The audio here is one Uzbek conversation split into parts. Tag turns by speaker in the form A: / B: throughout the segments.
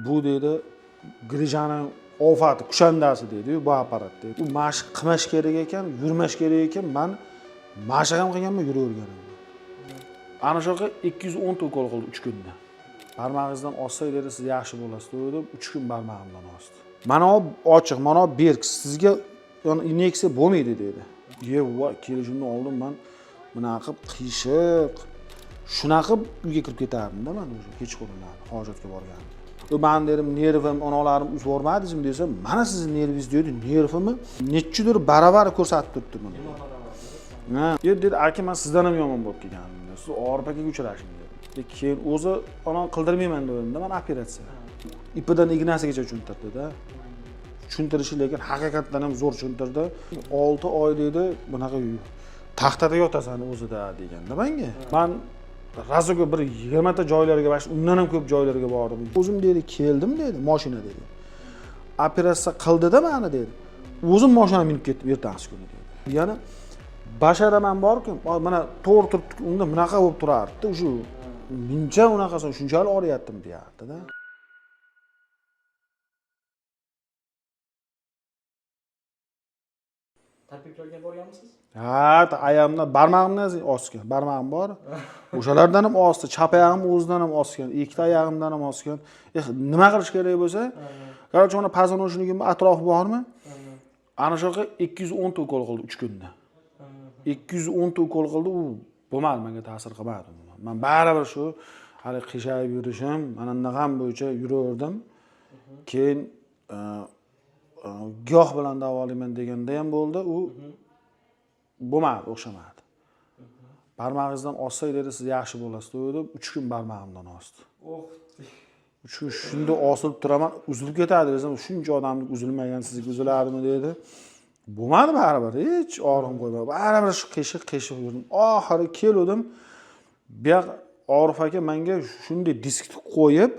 A: Bu deydi Grijani ofati kushandasi deydi bu apparat deydi. U mashq qilmash kerak ekan, yurmash kerak ekan. Men mashq ham qilganman, yuraverganman. Ana shu yoqqa 210 ta ukol qildi 3 kunda. Barmog'ingizdan olsak dedi siz yaxshi bo'lasiz deb 3 kun barmog'imdan oldi. Mana ochiq, mana berk sizga inyeksiya bo'lmaydi dedi. Va kelishimdan oldin men bunaqa qilib qiyshiq shunaqa uyga kirib ketardim-da men o'sha kechqurunlar hojatga borgandim. Men dedim nervim, onalarim uzvormadingizmi desam, mana sizning nervingiz dedi, nervimni nechidir baravar ko'rsatib turibdi buni. Ha, dedi aka men sizdan ham yomon bo'lib kelgandim. Siz Orpaga uchrashing dedi. Keyin o'zi ona qildirmayman dedim-da, men operatsiya. Ipidan ignasigacha tushuntirdi-da. Tushuntirishi lekin haqiqatdan ham zo'r tushuntirdi. 6 oy dedi, bunaqa taxtada yotasan o'zida deganda menga. Men razoga bir 20 ta joylarga bash, undan ham ko'p joylarga bordim. O'zim dedi keldim dedi, mashina dedi. Operatsiya qildi-da meni dedi. O'zim mashinani minib ketdim ertasi kuni dedi. Yana basharaman borku, mana to'g'ri turibdi, unda bunaqa bo'lib turardi. O'sha mincha unaqasi shunchalik oriyatdim deyapti-da.
B: Tabiblarga borganmisiz?
A: Ha, ayamdan barmog'imdan osgan, barmog'im bor. O'shalardan ham osdi, chap oyog'im o'zidan ham osgan, ikkita oyog'imdan ham osgan. Nima qilish kerak bo'lsa, qaror mana pazonoshligim atrofi bormi? Ana shu yoqqa 210 ta ukol qildi 3 kunda. 210 ta ukol qildi, u bo'lmadi, menga ta'sir qilmadi. Men baribir shu hali qishayib yurishim, mana bunaqam bo'yicha yuraverdim. Keyin giyoh bilan davolayman deganda ham bo'ldi, u bo'lmadi, o'xshamadi. Barmog'ingizdan olsak dedi siz yaxshi bo'lasiz deb 3 kun barmog'imdan osdi. 3 kun shunda osilib turaman, uzilib ketadi desam, shuncha odamlik uzilmagan, sizga uziladimi dedi. Bo'lmadi baribir, hech og'rim qo'ymadi. Baribir shu qiyshiq yurdim. Oxiri keldim. Bu yoq Orif aka menga shunday diskni qo'yib,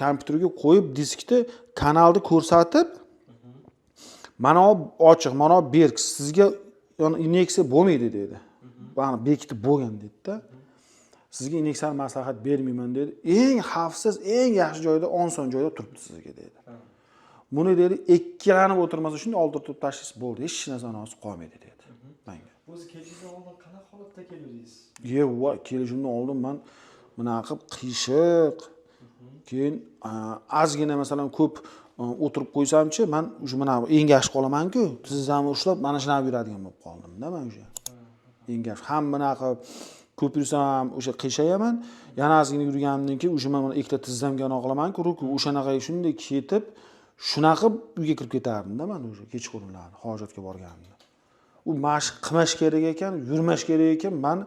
A: kompyuterga qo'yib diskni kanalni ko'rsatib, mana ochiq, mana berk sizga inyeksiya bo'lmaydi dedi. Bani bekitib bo'lgan dedi-da. Sizga inyeksiya maslahat bermayman dedi. Eng xavfsiz, eng yaxshi joyda, oson joyda turibdi sizga dedi. Buni dedi, ikkilanib o'tirmasa shunday oldirib tashlaysiz bo'ldi, hech narsani olib qolmaydi dedi menga.
B: O'zi kelishimdan oldin qanaqa holatda keldingiz?
A: Va kelishimdan oldin men bunaqa qilib qiyshiq, keyin ozgina masalan ko'p o'tirib qo'ysamchi, men o'sha mana engashib qolaman-ku, tizzamni ushlab mana shunday yuradigan bo'lib qoldim-da men o'sha. Engash ham bunaqa ko'p yursam o'sha qiyshayman, yana ozgina yurganimdan keyin o'sha mana ikkita tizzamga anaqa qilaman-ku, o'shanaqa shunday ketib, shunaqa uyga kirib ketardim-da men o'sha kechqurunlar hojatga borganimda. U mashq qilmash kerak ekan, yurmash kerak ekan, men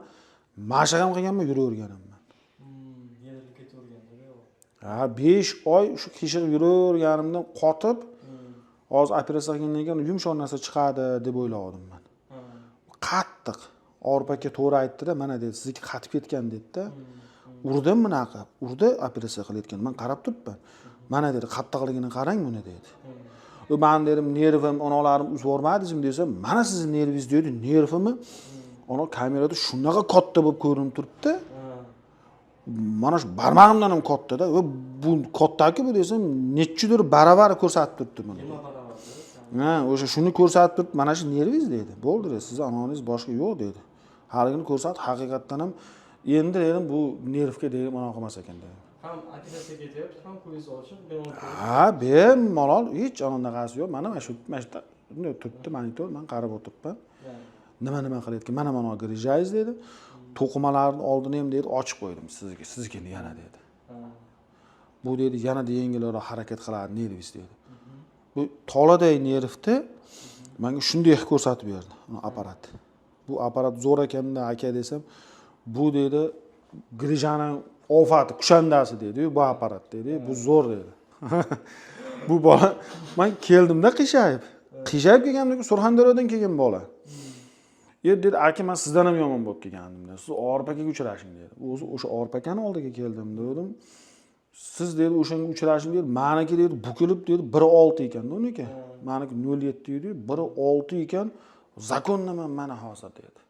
A: mashq ham qilganman, yuraverganman.
B: Yerilib ketaverganda-ku.
A: Ha, 5 oy shu qiyshiq yuraverganimdan qotib, hozir operatsiya qilgandan keyin yumshoq narsa chiqadi deb o'yladim men. Qattiq. Orif aka to'g'ri aytdi-da, mana dedi, sizniki qatib ketgan dedi-da. Urdim bunaqa, urdi operatsiya qilayotgan. Men qarab turibman. Mana dedi, qattiqligini qarang buni dedi. Men dedim, nervim, onalarim uzvormadingizmi desam, mana sizning nervingiz dedi, nervimni ona kamerada shunaqa katta bo'lib ko'rinib turibdi. Mana shu barmog'imdan ham katta-da. Va bu katta-ku bu desam, nechidir baravar ko'rsatib turibdi buni. Ha, o'sha shuni ko'rsatib turib, mana shu nervingiz dedi. Bo'ldi, siz anongiz boshqa yo'q dedi. Haligini ko'rsatib, haqiqatdan ham endi dedim bu nervga dedim anaqa qilmas ekan dedim.
B: Ham operatsiya ketyapti, ham ko'zingiz ochiq, bemalol.
A: Ha, bemalol hech anaqasi yo'q. Mana shu bunday turibdi monitor, men qarab o'tiribman. Nima qilayotgan? Mana grijayz dedi. To'qimalarni oldini ham dedi ochib qo'ydim sizga yana dedi. Bu dedi yanada yengilroq harakat qiladi nervingiz dedi. Bu toladay nervni menga shunday ko'rsatib berdi, apparat. Bu apparat zo'r ekanda aka desam, bu dedi Grijani ofati kushandasi dedi, bu apparat dedi, bu zo'r dedi. Bu bola men keldimda qishayib kelganimda Surxondaryodan kelgan bola. Dedi aka men sizdan ham yomon bo'lib kelgandim. Siz Orpaga uchrashing dedi. O'zi o'sha Orpakani oldiga keldim dedim. Siz dedi o'shanga uchrashing dedi, meniki dedi bukilib dedi 1.6 ekan uniki. Meniki 0.7 edi, 1.6 ekan. Zakonnaman mana hozir dedi.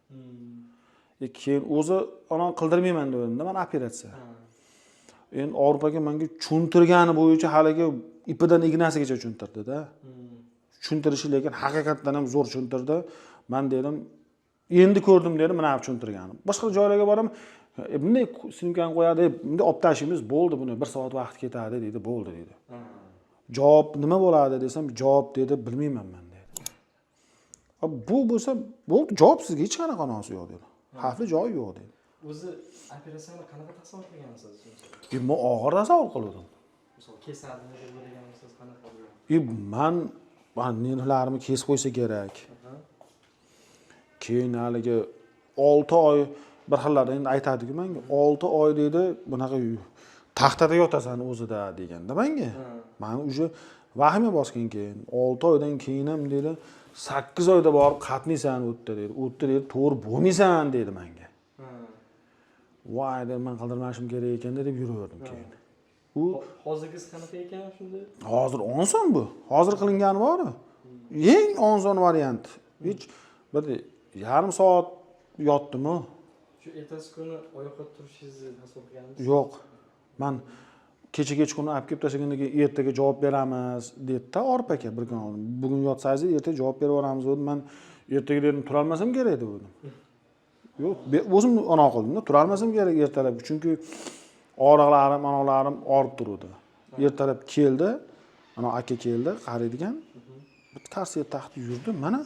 A: Keyin o'zi ona qildirmayman dedim-da, men operatsiya. Endi Avrupaga menga tushuntirgani bo'yicha haligi ipidan ignasigacha tushuntirdi-da. Tushuntirishi lekin haqiqatdan ham zo'r tushuntirdi. Men dedim, endi ko'rdim dedim, mana bu tushuntirganim. Boshqa joylarga boraman, bunday syomkani qo'yadi, bunday olib tashlaymiz, bo'ldi buni 1 soat vaqt ketadi dedi, bo'ldi dedi. Javob nima bo'ladi desam, javob dedi, bilmayman men dedi. Bu bo'lsa, bo'ldi, javob sizga hech qanaqa nosi yo'q dedi. Xavfli joyi yo'q dedi.
B: O'zi operatsiyani qanaqa tasavvur qilgansiz?
A: Men og'ir tasavvur qildim.
B: Misol kesadimi deb o'ylagansiz, qanaqa bo'lgan?
A: Men nervlarimni kesib qo'ysa kerak. Keyin haligi 6 oy bir xillar endi aytadi-ku menga, 6 oy dedi, bunaqa taxtada yotasan o'zida deganda menga. Meni uje vahima bosgan keyin 6 oydan keyin ham dedi, 8 oyda borib qatnaysan o'tda dedi. O'tda dedi, to'g'ri bo'lmaysan dedi menga. Voy deb men qildirmashim kerak ekan deb yuraverdim keyin.
B: Hozirgisi qanaqa ekan shunda?
A: Hozir oson bu. Hozir qilingani bor. Eng oson variant. Hech bir yarim soat yotdim-ku.
B: Shu ertasi kuni oyoqqa turishingizni tasavvur qilganmisiz?
A: Yo'q. Men kechagina olib kelib tashlagandan keyin ertaga javob beramiz dedi-da Orif aka bir kun oldin. Bugun yotsangiz ertaga javob berib yuboramiz dedim. Men ertaga dedim tura olmasam kerak dedim. Yo'q, o'zim anaqa qildim-da, tura olmasam kerak ertalab. Chunki og'riqlarim, anoqlarim og'rib turdi. Ertalab keldi, ana aka keldi, qaraydigan. Bitta korset taqib yurdim mana.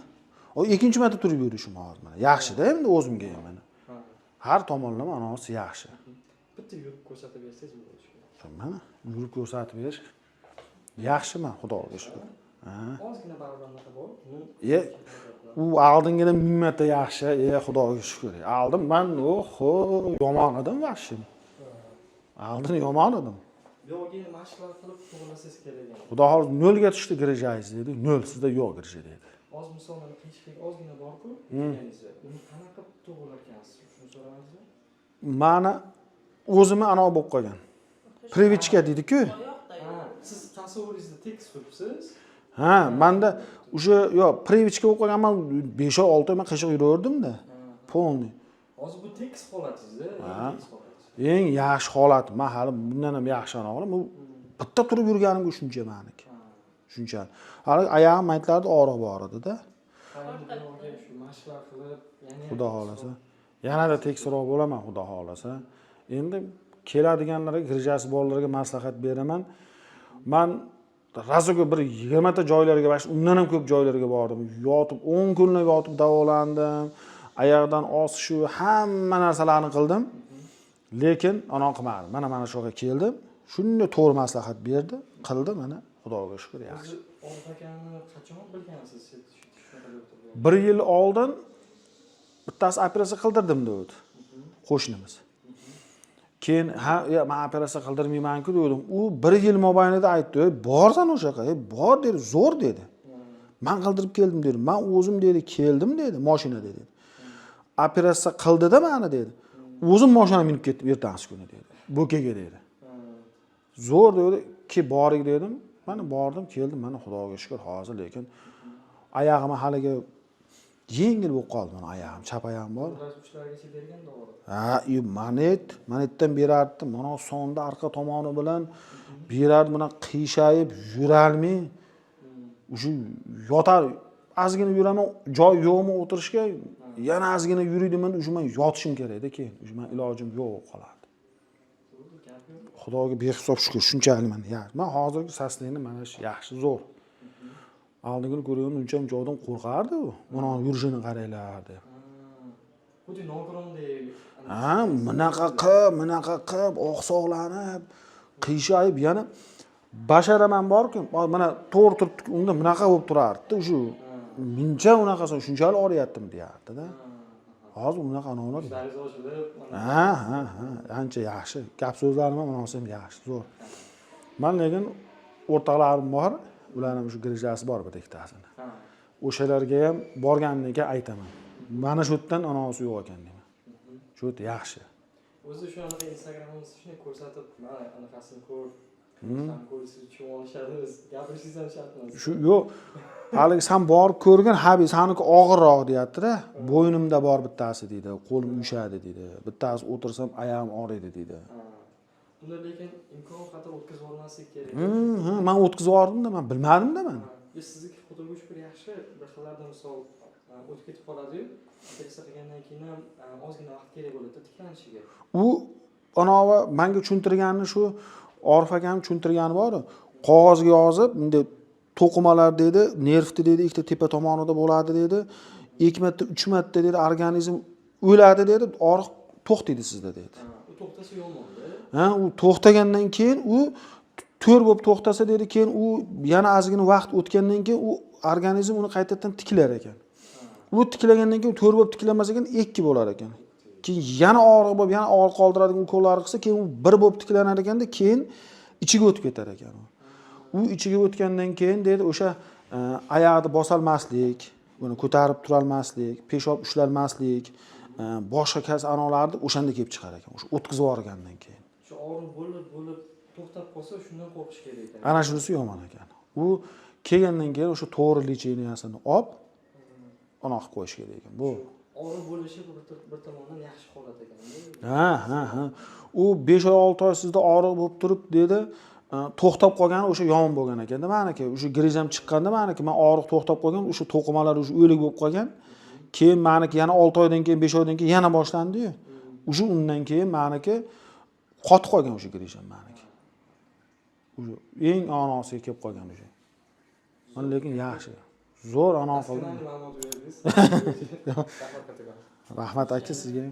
A: O ikkinchi marta turib yurishim hozir mana. Yaxshi-da endi o'zimga ham mana. Har tomonlama anasi yaxshi.
B: Bitta yurib ko'rsatib bersangiz bo'lardi.
A: Mana yurib ko'rsatib berish yaxshiman, Xudoga shukr.
B: Ozgina baribir bor.
A: U oldingidan 1000 marta yaxshi, Xudoga shukr. Aldim men, yomon edim vashim. Oldin yomon edim.
B: Yo'g'ini mashqlar qilib to'g'rilasangiz kerak ekan.
A: Xudo xolos 0 ga tushdi girajaysiz dedi. 0 sizda yo'q girja dedi.
B: Hozir misollar qiyinchilik ozgina bor-ku, deganingizda. Uni qanaqa to'g'rilarkansiz? Shuni so'raysizmi?
A: Meni o'zimni anavi bo'lib qolgan. Privichka deydi-ku.
B: Siz tasavvuringizda tekis turibsiz.
A: Menda o'sha yo'q, privichka bo'lib qolganman, 5-6 oy men qiyshiq yuraverdim-da. Polni.
B: Hozir bu tekis holatingizda, tekis holat.
A: Eng yaxshi holat, men hali bundan ham yaxshi anaqa, bu bitta turib yurganimga shuncha meniki. Shuncha. Hali oyog'im aytlardi og'riq bor edi-da.
B: Shu mashqlar qilib, yana
A: Xudo xolasa. Yanada tekisroq bo'laman, Xudo xolasa. Endi keladiganlarga, girjasi bolalarga maslahat beraman. Men razoga bir 20 ta joylarga, undan ham ko'p joylarga bordim. Yotib 10 kunlab yotib davolandim. Oyoqdan osishu hamma narsalarni qildim. Lekin ana qilmadim. Mana shu yerga keldim. Shunday to'g'ri maslahat berdi, qildi mana. Xudoga shukr yaxshi.
B: Orif akani qachon bilgansiz?
A: 1 yil oldin bittasi operatsiya qildirdim dedi. Qo'shnimiz. Keyin men operatsiya qildirmayman-ku dedim. U 1 yil mobaynida aytdi, "Borsan o'sha yoqqa, bor" dedi, "Zo'r" dedi. Men qildirib keldim dedi. Men o'zim dedi, keldim dedi, mashinada dedi. Operatsiya qildi-da meni dedi. O'zim mashinaga minib ketdim ertasi kuni dedi. Bo'kaga dedi. Zo'r dedi, "Ki boring" dedim. Mana bordim, keldim, mana Xudoga shukr hozir, lekin oyog'im haliga yengil bo'lib qoldi, mana oyog'im, chap oyog'im bor.
B: Uchlargacha bergan to'g'ri.
A: Manetdan berardim, mana sonda orqa tomoni bilan berardi, mana qiyshayib yurolmay. O'sha yotar, ozgina yuraman, joy yo'qmi o'tirishga, yana ozgina yuriydiman, o'sha men yotishim kerak-da keyin. O'sha men ilojim yo'q qoladi. Xudoga behisob shukr, shunchalik men yaxshi. Men hozirgi saslayni mana shu yaxshi, zo'r. Oldingini ko'rganimda uncha ham joydan qo'rqardi u. Mana yurishini qaranglar deb.
B: Xuddi nogironday.
A: Bunaqa qilib, oqsoqlanib, qiyshayib yana basharaman bor-ku, mana to'g'ri turibdi, unda bunaqa bo'lib turardi-da, shu mincha unaqasi shunchalik oriyaptim deyardi-da. Hozir unaqa anolar. Ancha yaxshi. Gap so'zlarim ham menasi ham yaxshi, zo'r. Men lekin o'rtoqlarim bor, ular ham shu girjasi bor bir ikkitasini. O'shalarga ham borganimdan keyin aytaman. Mana shu yerdan anasi yo'q ekan deyman. Shu yerda yaxshi.
B: O'zi shu anaqa Instagramimizda shuni ko'rsatib, mana anaqasini ko'r. Ko'rsiz uchun olishadi, gapirishingiz ham shart emas.
A: Shu yo'q. Hali sen borib ko'rgan, habi saniki og'irroq deyapti-da. Bo'ynimda bor bittasi deydi, qo'lim uyushadi deydi. Bittasi o'tirsam oyog'im og'riydi deydi.
B: Bunda lekin imkon qadar o'tkazib olmaslik kerak.
A: Men o'tkazib yubordimda, men bilmadim-da men.
B: Sizniki xudoga shukur yaxshi, bir xillarda misol o'tib ketib qoladi-yu, operatsiya qilgandan keyin ham ozgina vaqt kerak bo'ladi tiklanishiga.
A: U anavi menga tushuntirgani shu, Orif akam tushuntirgani bor. Qog'ozga yozib, bunday to'qimalar dedi, nervni dedi, ikkita tepa tomonida bo'ladi dedi. 2 marta, 3 marta dedi, organizm o'ladi dedi, og'riq to'xtaydi sizda dedi.
B: U to'xtasa yomon-da.
A: Ha, u to'xtagandan keyin u to'r bo'lib to'xtasa dedi, keyin u yana ozgina vaqt o'tgandan keyin u organizm uni qaytadan tiklar ekan. U tiklagandan keyin to'r bo'lib tiklanmas ekan, 2 bo'lar ekan. Keyin yana og'riq bo'lib, yana og'riq qoldiradigan ukollar qilsa, keyin u 1 bo'lib tiklanar ekanda, keyin ichiga o'tib ketar ekan. U ichiga o'tgandan keyin dedi, o'sha oyoqni bosolmaslik, buni ko'tarib turolmaslik, peshob ushlanmaslik, boshqa kasal anolarni o'shanda kelib chiqar ekan, o'sha o'tkazib yuborgandan keyin.
B: Shu og'riq bo'lib to'xtab qolsa, shundan qo'rqish kerak ekan.
A: Ana shunisi yomon ekan. U kelgandan keyin o'sha to'g'ri licheniyasini olib, anaqa qo'yish kerak ekan. Bu
B: og'riq bo'lishi bir tomondan yaxshi holat ekan.
A: Ha. U 5 oy 6 oy sizda og'riq bo'lib turib dedi, to'xtab qolgani o'sha yomon bo'lgan ekanda, meniki o'sha grizam chiqqanda meniki men og'riq to'xtab qolgan, o'sha to'qimalar o'sha o'lik bo'lib qolgan. Keyin meniki yana 6 oydan keyin, 5 oydan keyin yana boshlandi-yu. O'sha undan keyin meniki qotib qolgan o'sha grizam meniki. O'sha eng anosiga kelib qolgan o'sha. Men lekin yaxshi. Zo'r anon qildim. Rahmat aka sizga.